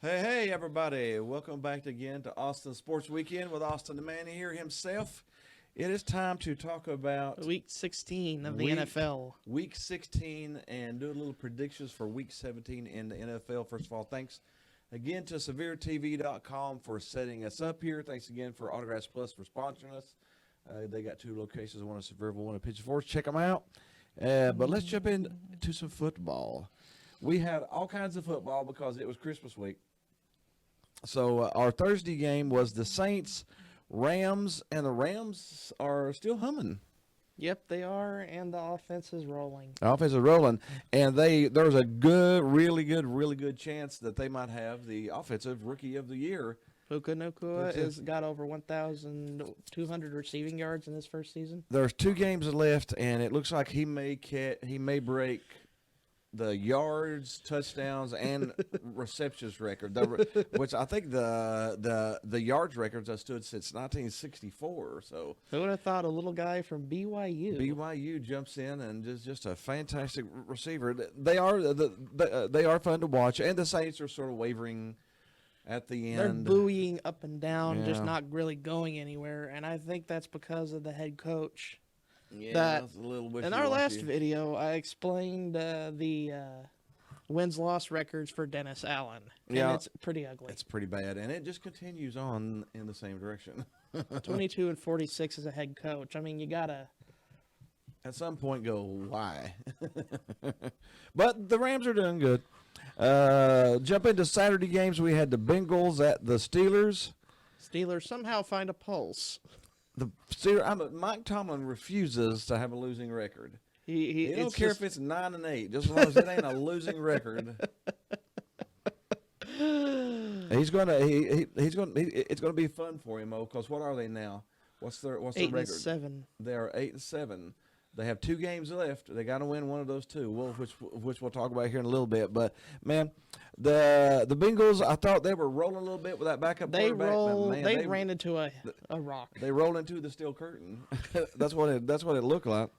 Hey, everybody. Welcome back again to Austin Sports Weekend with Austin the Man here himself. It is time to talk about Week 16 of the week, NFL. week 16 and do a little predictions for week 17 in the NFL. First of all, thanks again to SevereTV.com for setting us up here. Thanks again for Autographs Plus for sponsoring us. They got two locations, one in Sevierville, one in Pigeon Forge. Check them out. But let's jump into some football. We had all kinds of football because it was Christmas week. So our Thursday game was the Saints, Rams, and the Rams are still humming. Yep, they are, and the offense is rolling. The offense is rolling, and there's a really good chance that they might have the offensive rookie of the year. Puka Nacua has got over 1,200 receiving yards in his first season. There's 2 games left, and it looks like he may break the yards, touchdowns, and receptions record, which I think the yards records have stood since 1964. So Who would have thought a little guy from BYU? BYU jumps in and just a fantastic receiver. They are fun to watch, and the Saints are sort of wavering at the They're end. buoying up and down, just Yeah. not really going anywhere, and I think that's because of the head coach. Yeah, it's a little In our last wishy-washy. video, I explained the wins-loss records for Dennis Allen, and Yeah. it's pretty ugly. It's pretty bad, and it just continues on in the same direction. 22 and 46 as a head coach. I mean, you gotta. At some point, go why? But the Rams are doing good. Jump into Saturday games. We had the Bengals at the Steelers. Steelers somehow find a pulse. The Steelers. Mike Tomlin refuses to have a losing record. He don't care if it's 9-8, just as long as it ain't a losing record. He's gonna. He's gonna. It's gonna be fun for him, because what are they now? What's their 8 record? and 7. They are 8-7. They have 2 games left. They got to win one of those 2. Well, which we'll talk about here in a little bit. But man, the Bengals, I thought they were rolling a little bit with that backup They quarterback. roll. Man, they ran into a rock. They rolled into the steel curtain. That's what it looked like.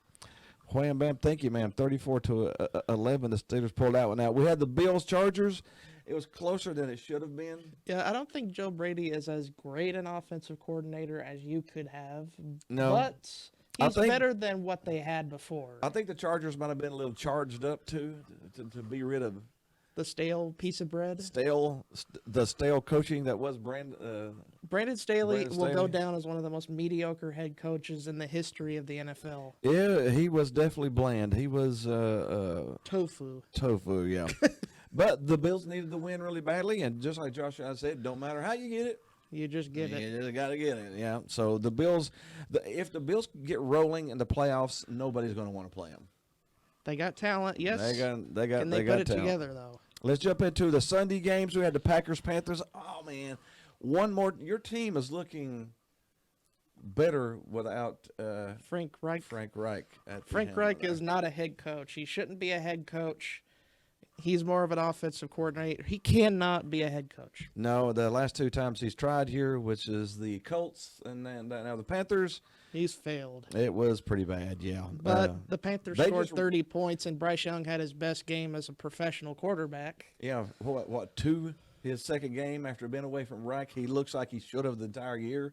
Wham bam, thank you, ma'am. 34-11. The Steelers pulled out one out. We had the Bills Chargers. It was closer than it should have been. Yeah, I don't think Joe Brady is as great an offensive coordinator as you could have. No. But I he's think- better than what they had before. I think the Chargers might have been a little charged up too to be rid of The stale piece of bread. the stale coaching that was Brandon Staley Brandon will go Staley. down as one of the most mediocre head coaches in the history of the NFL. Yeah, he was definitely bland. He was Tofu. tofu, yeah. But the Bills needed the win really badly, and just like Josh and I said, don't matter how you get it, You just get you it. just got to get it. Yeah. So the Bills, if the Bills get rolling in the playoffs, nobody's going to want to play them. They got talent, yes. They got Can they they put got it talent. together, though? Let's jump into the Sunday games. We had the Packers Panthers. Oh man, one more. Your team is looking better without Frank Reich. Frank Reich. At the Frank helm Reich there. is not a head coach. He shouldn't be a head coach. He's more of an offensive coordinator. He cannot be a head coach. No, the last 2 times he's tried here, which is the Colts and then now the Panthers, He's failed. it was pretty bad. Yeah, But the Panthers they scored just- 30 points, and Bryce Young had his best game as a professional quarterback. yeah. What 2? His second game after being away from Reich, he looks like he should have the entire year.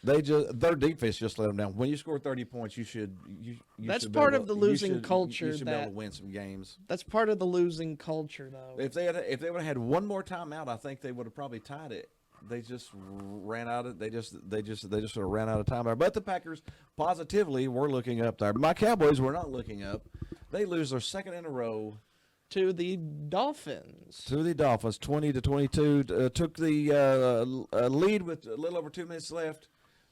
Their defense just let them down. When you score 30 points, you should. That's should be part able of the you losing should- culture You should be able that- to win some games. That's part of the losing culture, though. If they would have had one more timeout, I think they would have probably tied it. They just ran out of they just sort of ran out of time there. But the Packers positively were looking up there. My Cowboys were not looking up. They lose their second in a row To the Dolphins. to the Dolphins, 20-22. Took the lead with a little over 2 minutes left,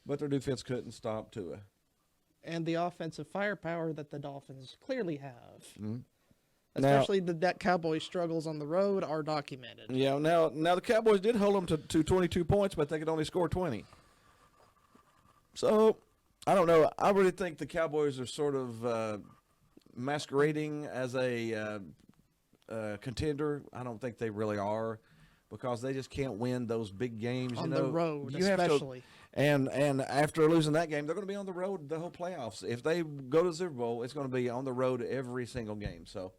but their defense couldn't stop Tua. And the offensive firepower that the Dolphins clearly have. Mm-hmm. Especially that Cowboys' struggles on the road are documented. Yeah, now the Cowboys did hold them to 22 points, but they could only score 20. So, I don't know. I really think the Cowboys are sort of masquerading as a contender. I don't think they really are, because they just can't win those big games. On you the know, road, you have to- especially. and after losing that game, they're going to be on the road the whole playoffs. If they go to the Super Bowl, it's going to be on the road every single game. So,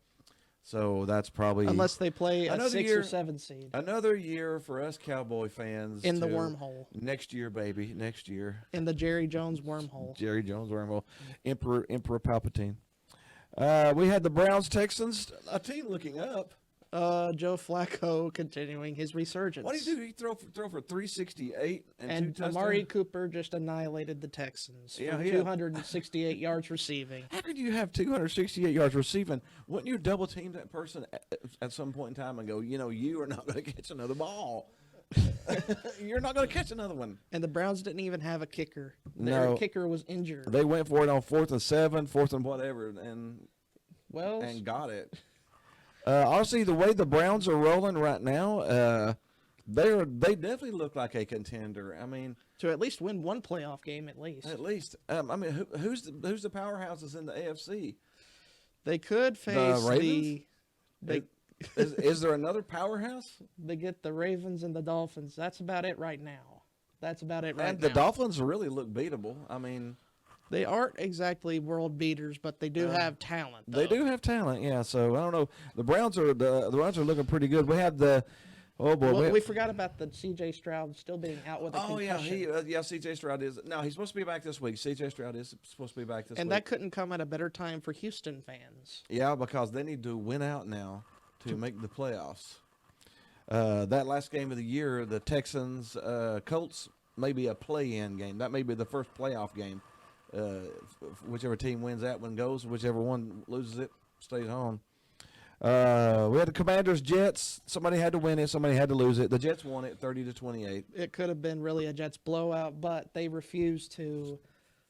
So that's probably Unless they play a Another 6 year- or 7 seed another year for us Cowboy fans in the to- wormhole, Next year, baby, next year. in the Jerry Jones wormhole. Jerry Jones wormhole, Emperor Palpatine. We had the Browns Texans, a team looking up. Joe Flacco continuing his resurgence. What did he do? He throw for 368 and 2 And touchdowns. Amari Cooper just annihilated the Texans Yeah, for he had- 268 yards receiving. How could you have 268 yards receiving? Wouldn't you double team that person at some point in time and go, you are not going to catch another ball. You're not going to catch another one. And the Browns didn't even have a kicker. Their No. kicker was injured. They went for it on 4th and 7, 4th and whatever, and Well, got it. Honestly, the way the Browns are rolling right now, they definitely look like a contender. I mean, to at least win one playoff game at least. at least. I mean, who's the powerhouses in the AFC? They could face Ravens? they Is there another powerhouse? they get the Ravens and the Dolphins. That's about it right now. That's about it right And now. the Dolphins really look beatable. I mean, They aren't exactly world beaters, but they do have talent. they though. do have talent. Yeah. So I don't know. The Browns are looking pretty good. We have the oh boy. Well, we forgot about the C.J. Stroud still being out with a Oh concussion. yeah, C.J. Stroud is. No, he's supposed to be back this week. C.J. Stroud is supposed to be back this And week. that couldn't come at a better time for Houston fans. Yeah, because they need to win out now to make the playoffs. That last game of the year, the Texans Colts may be a play-in game. That may be the first playoff game. Whichever team wins that one goes. Whichever one loses it stays home. We had the Commanders Jets. Somebody had to win it. Somebody had to lose it. The Jets won it 30-28. It could have been really a Jets blowout, but they refused to.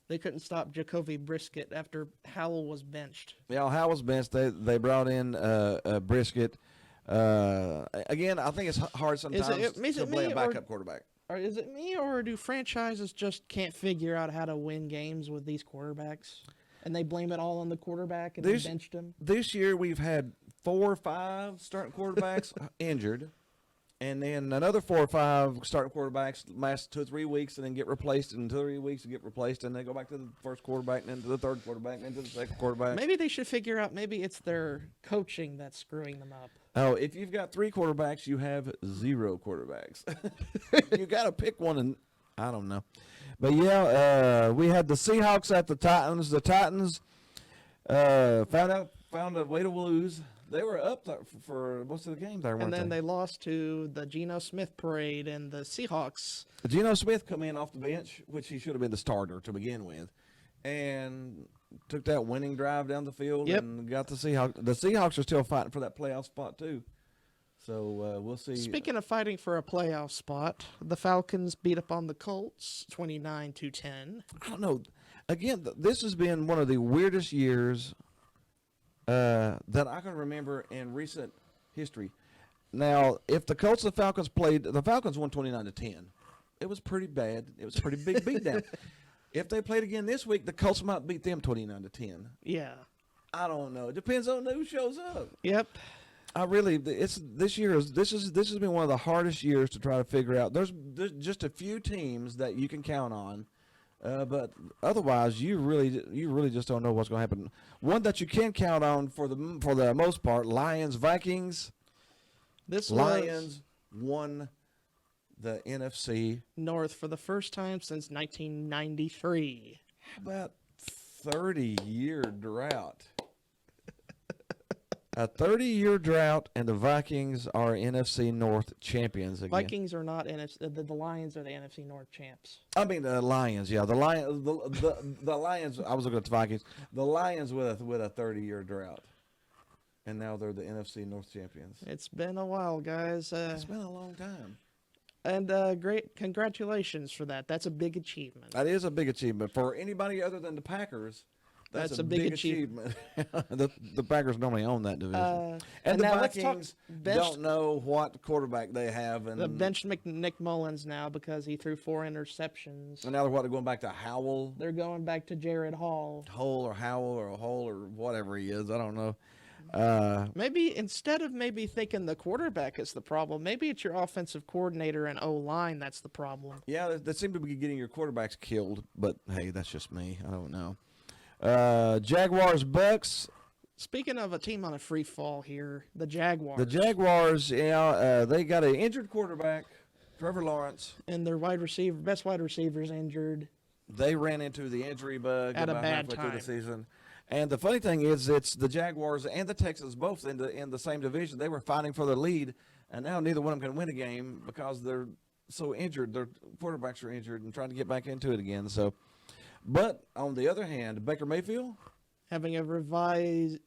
They couldn't stop Jacoby Brisket after Howell was benched. Yeah, Howell's benched. They brought in Brisket. Again, I think it's hard sometimes is to it play me a or- backup quarterback. Or is it me, or do franchises just can't figure out how to win games with these quarterbacks? And they blame it all on the quarterback and There's- they benched him? This year we've had 4 or 5 starting quarterbacks injured, and then another 4 or 5 starting quarterbacks last 2 or 3 weeks and then get replaced, and 2 or 3 weeks and get replaced, and they go back to the first quarterback, and then to the third quarterback, and then to the second quarterback. Maybe they should figure out, maybe it's their coaching that's screwing them up. Oh, if you've got 3 quarterbacks, you have 0 quarterbacks. You got to pick one, and I don't know. But yeah, we had the Seahawks at the Titans. The Titans found a way to lose. They were up for most of the game there, weren't And then they lost to the Geno Smith parade and the Seahawks. Geno Smith come in off the bench, which he should have been the starter to begin with, and took that winning drive down the field Yep. and got the Seahawks. The Seahawks are still fighting for that playoff spot too. So we'll see. Speaking of fighting for a playoff spot, the Falcons beat up on the Colts 29-10. I don't know. Again, this has been one of the weirdest years that I can remember in recent history. Now, if the Colts and Falcons played, the Falcons won 29-10. It was pretty bad. It was a pretty big beatdown. If they played again this week, the Colts might beat them 29-10. Yeah. I don't know. It depends on who shows up. Yep. This has been one of the hardest years to try to figure out. There's just a few teams that you can count on, but otherwise you really just don't know what's going to happen. One that you can count on for the most part, Lions Vikings. This Lions won the NFC. North for the first time since 1993. How about 30-year drought? A 30-year drought, and the Vikings are NFC North champions again. Vikings are not NFC. The Lions are the NFC North champs. I mean the Lions, yeah, the Lions. I was looking at the Vikings. The Lions with a 30-year drought, and now they're the NFC North champions. It's been a while, guys. It's been a long time. And great congratulations for that. That's a big achievement. That is a big achievement for anybody other than the Packers. That's a big achievement. the Packers normally own that division, and the now let's talk Vikings benched- don't know what quarterback they have, and The benched Nick Mullins now because he threw 4 interceptions. now they're going back to Howell. They're going back to Jared Hall. Hole or Howell or Hole or whatever he is. I don't know. Maybe instead of maybe thinking the quarterback is the problem, maybe it's your offensive coordinator and O-line that's the problem. Yeah, they seem to be getting your quarterbacks killed, but hey, that's just me. I don't know. Jaguars Bucks. Speaking of a team on a free fall here, the Jaguars. The Jaguars, they got an injured quarterback, Trevor Lawrence. And their best wide receivers injured. They ran into the injury bug At a about bad halfway through time. the season. And the funny thing is, it's the Jaguars and the Texans both in the same division. They were fighting for the lead, and now neither one of them can win a game because they're so injured. Their quarterbacks are injured and trying to get back into it again. So, but on the other hand, Baker Mayfield, Having a revived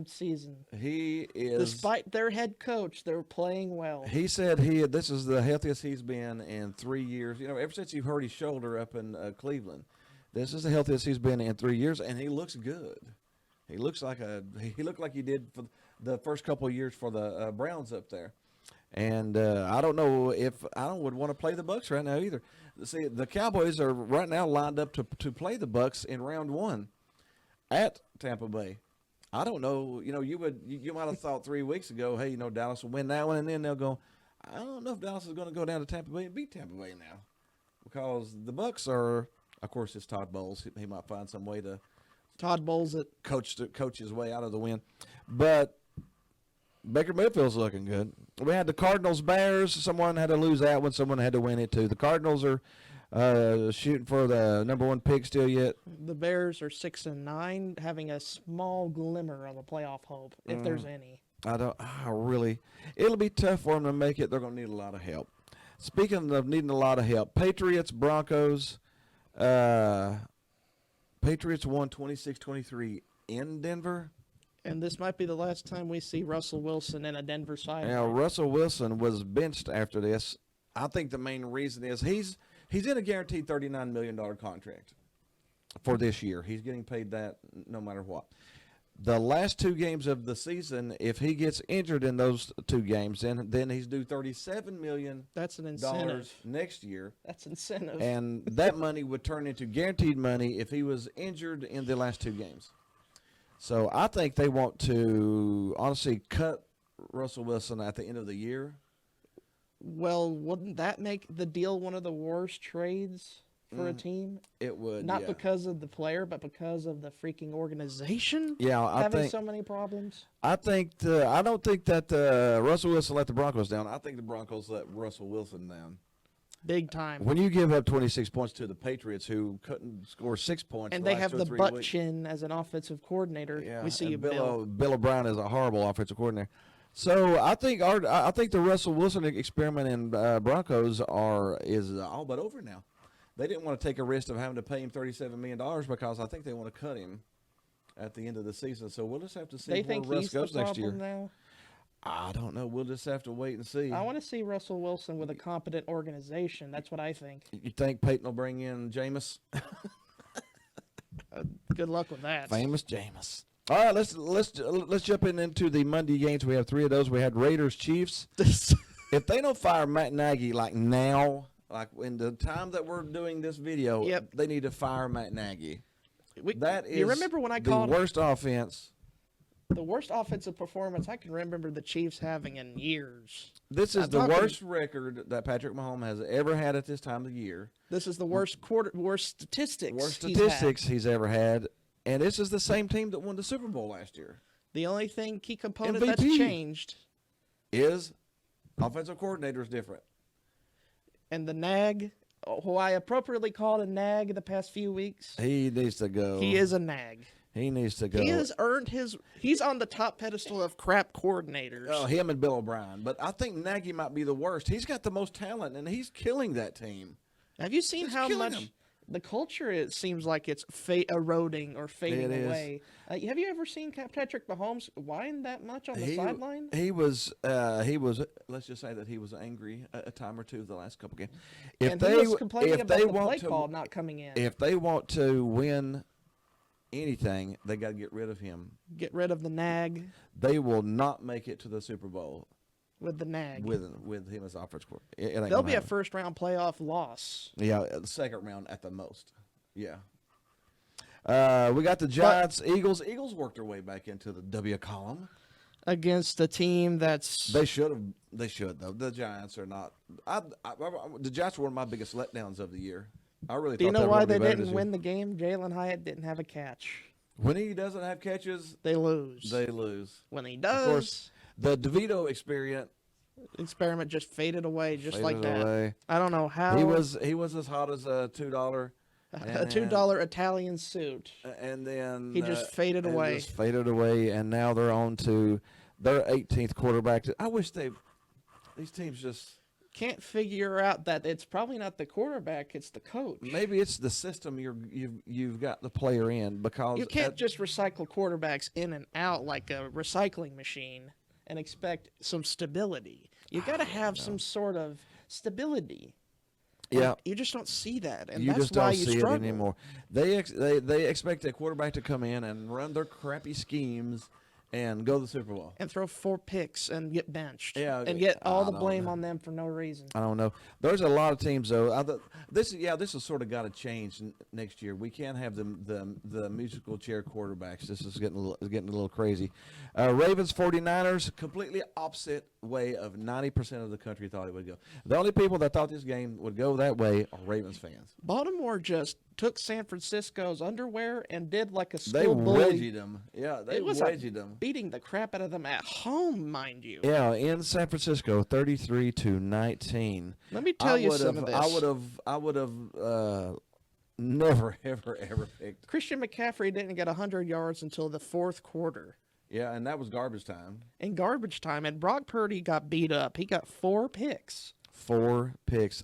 season. he is. Despite their head coach, they're playing well. He said this is the healthiest he's been in 3 years. Ever since he hurt his shoulder up in Cleveland, this is the healthiest he's been in 3 years, and he looks good. He looked like he did for the first couple of years for the Browns up there. And I don't know if I would want to play the Bucs right now either. See, the Cowboys are right now lined up to play the Bucs in round 1 at Tampa Bay. I don't know. You might have thought 3 weeks ago, hey, Dallas will win that one, and then they'll go. I don't know if Dallas is going to go down to Tampa Bay and beat Tampa Bay now, because the Bucs are, of course, it's Todd Bowles. He might find some way to Todd Bowles at coach his way out of the win, but Baker Mayfield's looking good. We had the Cardinals Bears. Someone had to lose that one. Someone had to win it too. The Cardinals are shooting for the number 1 pick still yet. the Bears are 6-9, having a small glimmer of a playoff hope, if there's any. It'll be tough for them to make it. They're going to need a lot of help. Speaking of needing a lot of help, Patriots, Broncos. Patriots won 26-23 in Denver. And this might be the last time we see Russell Wilson in a Denver side. Now, Russell Wilson was benched after this. I think the main reason is he's in a guaranteed $39 million contract for this year. He's getting paid that no matter what. The last 2 games of the season, if he gets injured in those 2 games, then he's due $37 million That's an incentive. next year. That's incentive. And that money would turn into guaranteed money if he was injured in the last 2 games. So I think they want to honestly cut Russell Wilson at the end of the year. Well, wouldn't that make the deal one of the worst trades for a team? It would, Not yeah. because of the player, but because of the freaking organization Yeah, I having think so many problems. I don't think that Russell Wilson let the Broncos down. I think the Broncos let Russell Wilson down. Big time. When you give up 26 points to the Patriots, who couldn't score 6 points, And the they last have 2 or the 3 butt weeks. chin as an offensive coordinator. Yeah, We see and you, Bill. Bill O'Brien is a horrible offensive coordinator. So I think the Russell Wilson experiment in Broncos is all but over now. They didn't want to take a risk of having to pay him $37 million because I think they want to cut him at the end of the season. So we'll just have to see They where think Russ he's the goes next year. problem now. I don't know. We'll just have to wait and see. I want to see Russell Wilson with a competent organization. That's what I think. You think Peyton will bring in Jameis? Good luck with that. Famous Jameis. All right, let's jump into the Monday games. We have 3 of those. We had Raiders Chiefs. If they don't fire Matt Nagy like now, like in the time that we're doing this video, Yep. they need to fire Matt Nagy. That is you remember when I the called worst offense. the worst offensive performance I can remember the Chiefs having in years? This is I'm the talking- worst record that Patrick Mahomes has ever had at this time of the year. This is the worst statistics. Worst he's had. statistics he's ever had. And this is the same team that won the Super Bowl last year. The only key component that's MVP. changed, Is offensive coordinator is different. and the nag, who I appropriately called a nag the past few weeks, He needs to go. he is a nag. He needs to go. He has earned he's on the top pedestal of crap coordinators. Oh, him and Bill O'Brien. But I think Nagy might be the worst. He's got the most talent, and he's killing that team. Have you seen It's how killing much him. the culture? It seems like it's eroding or fading It is. away. Have you ever seen Patrick Mahomes whine that much on the sideline? He was. Let's just say that he was angry a time or two the last couple games. And he was complaining about the play call not coming in. If they want to win anything, they got to get rid of him. Get rid of the nag They will not make it to the Super Bowl with the nag. with him as offense coordinator. They'll be a first-round playoff loss the second round at the most. Yeah. We got the Giants, Eagles. Eagles worked their way back into the W column. against a team that's They should have. They should though. The Giants are not. The Giants were one of my biggest letdowns of the year. I really. Do you thought know were why gonna be they better didn't this win the game? Jalen Hyatt didn't have a catch. When he doesn't have catches, they lose. they lose. When he does, Of course, the DeVito experiment just faded away just like faded that. away. I don't know how. He was as hot as a $2. a $2 Italian suit. And then He just faded away. Just faded away, and now they're on to their 18th quarterback. I wish these teams just Can't figure out that it's probably not the quarterback, it's the coach. maybe it's the system you've got the player in, because You can't just recycle quarterbacks in and out like a recycling machine and expect some stability. You got to have some sort of stability. yeah. You just don't see that, and You that's just why don't you see struggle. it anymore. They expect a quarterback to come in and run their crappy schemes and go to the Super Bowl. And throw 4 picks and get benched. Yeah, and get all I the don't blame know. on them for no reason. I don't know. There's a lot of teams though. This has sort of got to change next year. We can't have the musical chair quarterbacks. This is getting a little crazy. Ravens 49ers, completely opposite way of 90% of the country thought it would go. The only people that thought this game would go that way are Ravens fans. Baltimore just took San Francisco's underwear and did like a They school bully. wedged them. Yeah, they It was wedged them. beating the crap out of them at home, mind you. Yeah, in San Francisco, 33-19. Let me tell you some of this. I would have never ever picked. Christian McCaffrey didn't get 100 yards until the 4th quarter. Yeah, and that was garbage time. In garbage time, and Brock Purdy got beat up. He got 4 picks. 4 picks.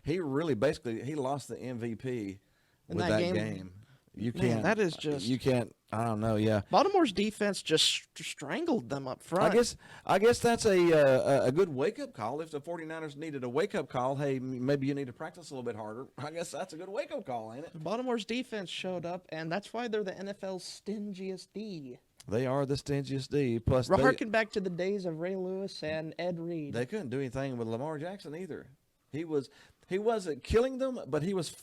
He really basically lost the MVP In with that that game? game. You Man, can't. that is just- You can't. I don't know. Yeah. Baltimore's defense just strangled them up front. I guess that's a good wake up call. If the 49ers needed a wake up call, hey, maybe you need to practice a little bit harder. I guess that's a good wake up call, ain't it? Baltimore's defense showed up, and that's why they're the NFL's stingiest D. They are the stingiest D. Plus, Harken back to the days of Ray Lewis and Ed Reed. they couldn't do anything with Lamar Jackson either. He wasn't killing them, but he was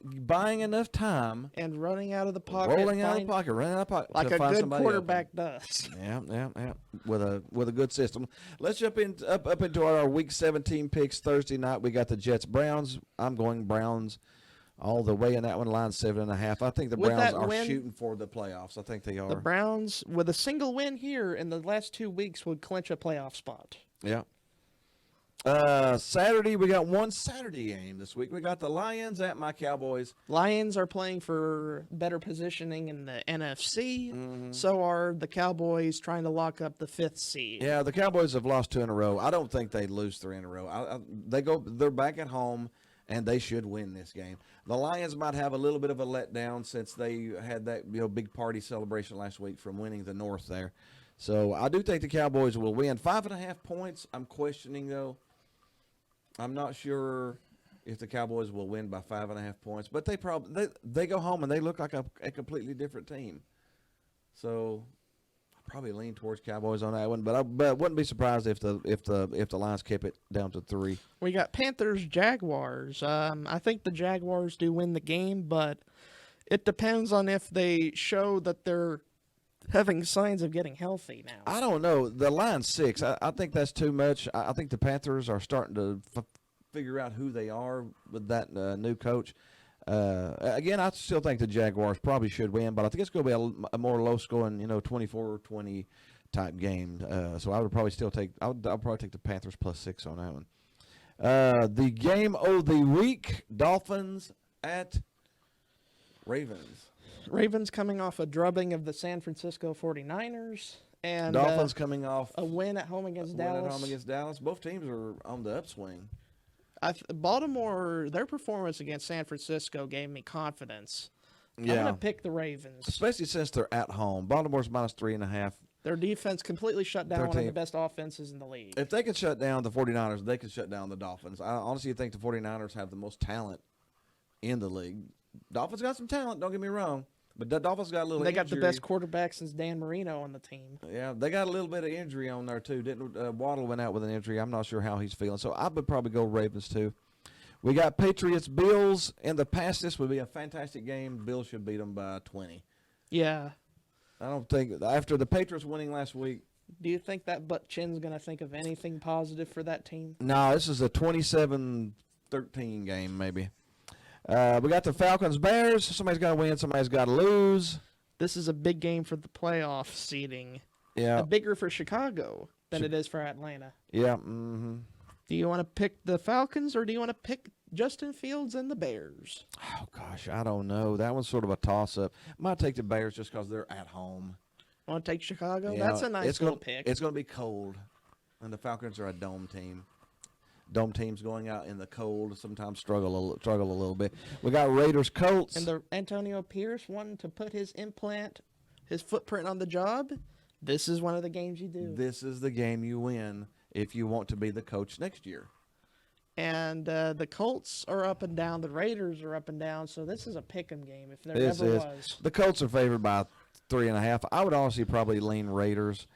buying enough time, and running out of the pocket. rolling out of the pocket, running out of the pocket, Like to a find good somebody quarterback does. open. Yeah. With a good system. Let's jump up into our Week 17 picks. Thursday night, we got the Jets Browns. I'm going Browns all the way in that one. Line 7.5. I think the With Browns that are win- shooting for the playoffs. I think they are. The Browns, with a single win here in the last 2 weeks, would clinch a playoff spot. Yeah. Saturday, we got one Saturday game this week. We got the Lions at my Cowboys. Lions are playing for better positioning in the NFC. Mm-hmm. So are the Cowboys trying to lock up the 5th seed. Yeah, the Cowboys have lost 2 in a row. I don't think they'd lose 3 in a row. They're back at home, and they should win this game. The Lions might have a little bit of a letdown since they had that big party celebration last week from winning the North there. So I do think the Cowboys will win. 5.5 points. I'm questioning though. I'm not sure if the Cowboys will win by 5.5 points, but they go home and they look like a completely different team. So I probably lean towards Cowboys on that one, but I wouldn't be surprised if the Lions kept it down to 3. We got Panthers, Jaguars. I think the Jaguars do win the game, but it depends on if they show that they're having signs of getting healthy now. I don't know. The line's 6. I think that's too much. I think the Panthers are starting to figure out who they are with that new coach. Again, I still think the Jaguars probably should win, but I think it's going to be a more low-scoring, 24-20 type game. So I would probably still take. I'll probably take the Panthers plus 6 on that one. The game of the week: Dolphins at Ravens. Ravens coming off a drubbing of the San Francisco 49ers. And Dolphins coming off a win at home against win Dallas. at home against Dallas. Both teams are on the upswing. Baltimore, their performance against San Francisco gave me confidence. Yeah. I'm going to pick the Ravens. Especially since they're at home. Baltimore's minus 3.5. Their defense completely shut down Their one of team- the best offenses in the league. If they can shut down the 49ers, they can shut down the Dolphins. I honestly think the 49ers have the most talent in the league. Dolphins got some talent, don't get me wrong. But the Dolphins got a little They got the injury. best quarterback since Dan Marino on the team. Yeah, they got a little bit of injury on there, too. Waddle went out with an injury. I'm not sure how he's feeling. So I would probably go Ravens, too. We got Patriots-Bills. In the past, this would be a fantastic game. Bills should beat them by 20. Yeah. I don't think, after the Patriots winning last week, Do you think that Butt Chin's going to think of anything positive for that team? no, this is a 27-13 game, maybe. We got the Falcons-Bears. Somebody's got to win. Somebody's got to lose. This is a big game for the playoff seeding. Yeah, Bigger for Chicago than it is for Atlanta. yeah. Mm-hmm. Do you want to pick the Falcons or do you want to pick Justin Fields and the Bears? Oh gosh, I don't know. That one's sort of a toss-up. Might take the Bears just because they're at home. Want to take Chicago? You That's know, a nice it's little gonna, pick. It's going to be cold, and the Falcons are a dome team. Dome teams going out in the cold sometimes struggle a little bit. We got Raiders Colts. And the Antonio Pierce wanting to put his footprint on the job. This is one of the games you do. This is the game you win if you want to be the coach next year. And the Colts are up and down. The Raiders are up and down. So this is a pick'em game if there This ever is. was. The Colts are favored by 3.5. I would honestly probably lean Raiders.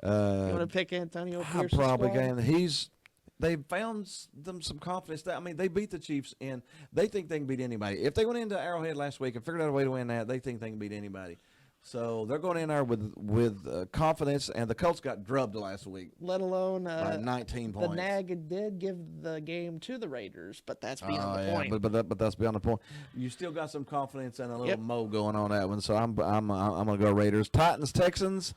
You want to pick Antonio I Pierce? probably can. They found them some confidence. They beat the Chiefs, and they think they can beat anybody. If they went into Arrowhead last week and figured out a way to win that, they think they can beat anybody. So they're going in there with confidence, and the Colts got drubbed last week Let alone by 19 points. the Nag did give the game to the Raiders, but that's beyond the point. But that's beyond the point. You still got some confidence and a little Yep. mo going on that one. So I'm gonna go Raiders. Titans Texans.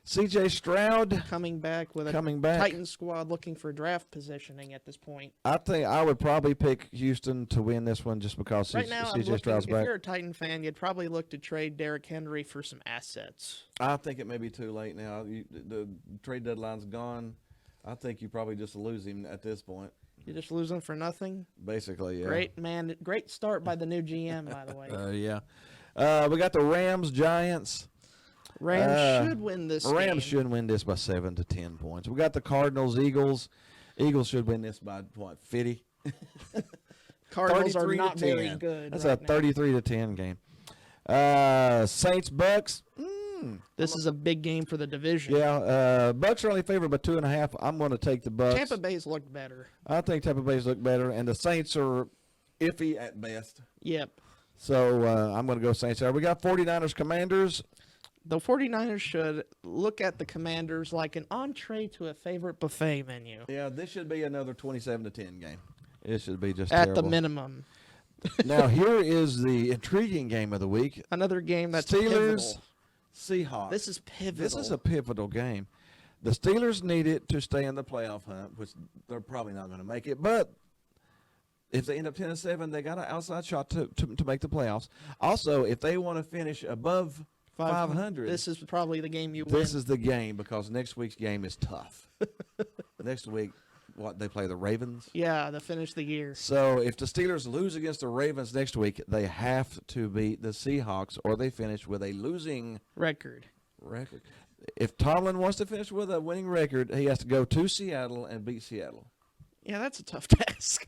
C.J. Stroud Coming back with a coming back. Titans squad looking for draft positioning at this point. I think I would probably pick Houston to win this one just because Right now, I'm C.J. looking, Stroud's if back. you're a Titan fan, you'd probably look to trade Derrick Henry for some assets. I think it may be too late now. The trade deadline's gone. I think you probably just lose him at this point. You just lose them for nothing. Basically, yeah. Great start by the new GM, by the way. Yeah. We got the Rams Giants. Rams should win this Rams game. should win this by 7 to 10 points. We got the Cardinals Eagles. Eagles should win this by what, 50? Cardinals are 33 to not very 10. good. That's right a now. 33 to 10 game. Saints Bucks. This is a big game for the division. Yeah, Bucks are only favored by 2.5. I'm going to take the Bucks. Tampa Bay's looked better. I think Tampa Bay's look better, and the Saints are iffy at best. Yep. So I'm going to go Saints there. We got 49ers Commanders. The 49ers should look at the Commanders like an entree to a favorite buffet menu. Yeah, this should be another 27 to 10 game. It should be just At terrible. the minimum. Now, here is the intriguing game of the week. Another game that's Steelers, pivotal. Seahawks. This is pivotal. This is a pivotal game. The Steelers need it to stay in the playoff hunt, which they're probably not going to make it. But if they end up 10-7, they got an outside shot to make the playoffs. Also, if they want to finish above 500, This is probably the game you win. this is the game because next week's game is tough. Next week, they play the Ravens. Yeah, to finish the year. So if the Steelers lose against the Ravens next week, they have to beat the Seahawks or they finish with a losing Record. record. If Tomlin wants to finish with a winning record, he has to go to Seattle and beat Seattle. Yeah, that's a tough task.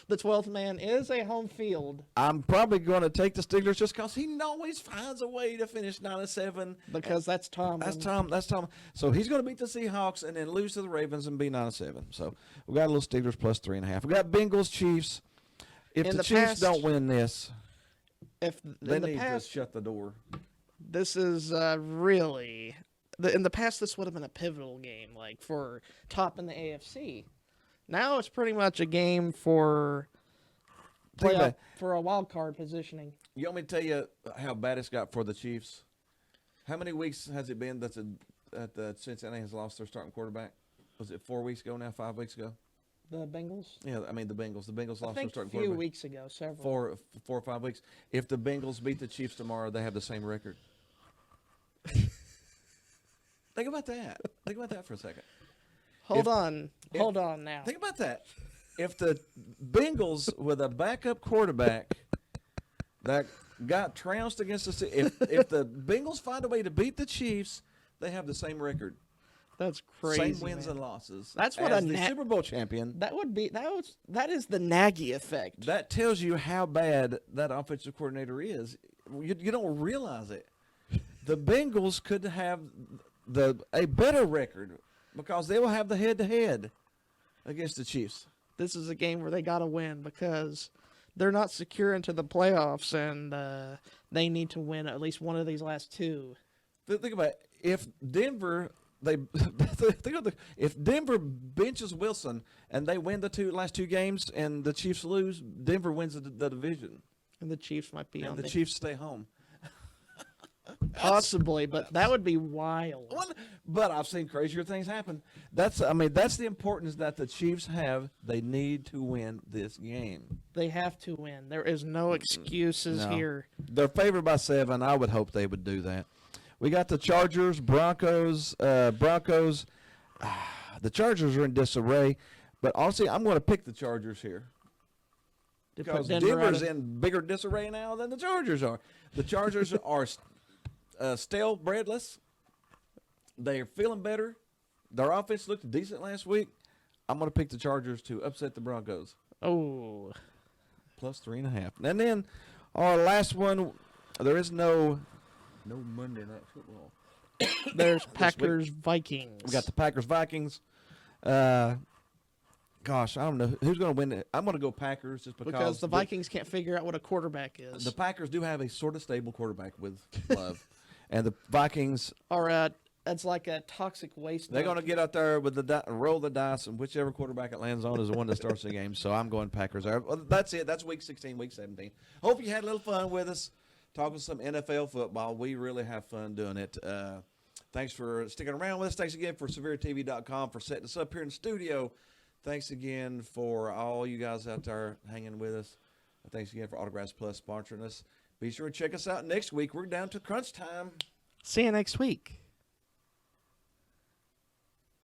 The 12th man is a home field I'm probably going to take the Steelers just because he always finds a way to finish 9-7. because that's Tom. That's Tom. So he's going to beat the Seahawks and then lose to the Ravens and be 9-7. So we got a little Steelers plus 3.5. We got Bengals Chiefs. If In the the Chiefs past- don't win this, If they in the need past, to shut the door. this is really in the past this would have been a pivotal game, like for top in the AFC. Now it's pretty much a game for Think about playoff, it. for a wild card positioning. You want me to tell you how bad it's got for the Chiefs? How many weeks has it been that the Cincinnati has lost their starting quarterback? Was it 4 weeks ago now? 5 weeks ago? The Bengals. Yeah, I mean the Bengals. The Bengals I lost their think a starting few quarterback. weeks ago, several. 4 or 5 weeks. If the Bengals beat the Chiefs tomorrow, they have the same record. Think about that. Think about that for a second. Hold if- on now. Think about that. If the Bengals with a backup quarterback that got trounced against the if the Bengals find a way to beat the Chiefs, they have the same record. That's crazy. Same wins man. and losses. That's what as a the na- Super Bowl champion. That is the Nagy effect. That tells you how bad that offensive coordinator is. You don't realize it. The Bengals could have a better record because they will have the head-to-head against the Chiefs. This is a game where they got to win because they're not secure into the playoffs, and they need to win at least one of these last two. Think about it. If Denver if Denver benches Wilson and they win the last two games and the Chiefs lose, Denver wins the division And the Chiefs might be and on the Chiefs stay home. Possibly, but that would be wild. Well, but I've seen crazier things happen. That's the importance that the Chiefs have. They need to win this game. They have to win. There is no excuses No. here. They're favored by 7. I would hope they would do that. We got the Chargers, Broncos. Broncos. The Chargers are in disarray, but honestly, I'm going to pick the Chargers here. To put Because Denver out Denver's of- in bigger disarray now than the Chargers are. The Chargers are stale breadless. They're feeling better. Their offense looked decent last week. I'm going to pick the Chargers to upset the Broncos. Oh, Plus 3.5. And then our last one, there is no Monday Night Football. there's Packers Vikings. We got the Packers Vikings. Gosh, I don't know who's going to win it. I'm going to go Packers just because the Vikings can't figure out what a quarterback is. The Packers do have a sort of stable quarterback with Love, and the Vikings, Or it's like a toxic waste. they're going to get out there with the roll the dice, and whichever quarterback it lands on is the one that starts the game. So I'm going Packers. Well, that's it. That's week 16, week 17. Hope you had a little fun with us talking some NFL football. We really have fun doing it. Thanks for sticking around with us. Thanks again for SevereTV.com for setting us up here in the studio. Thanks again for all you guys out there hanging with us. Thanks again for Autographs Plus sponsoring us. Be sure to check us out next week. We're down to crunch time. See you next week.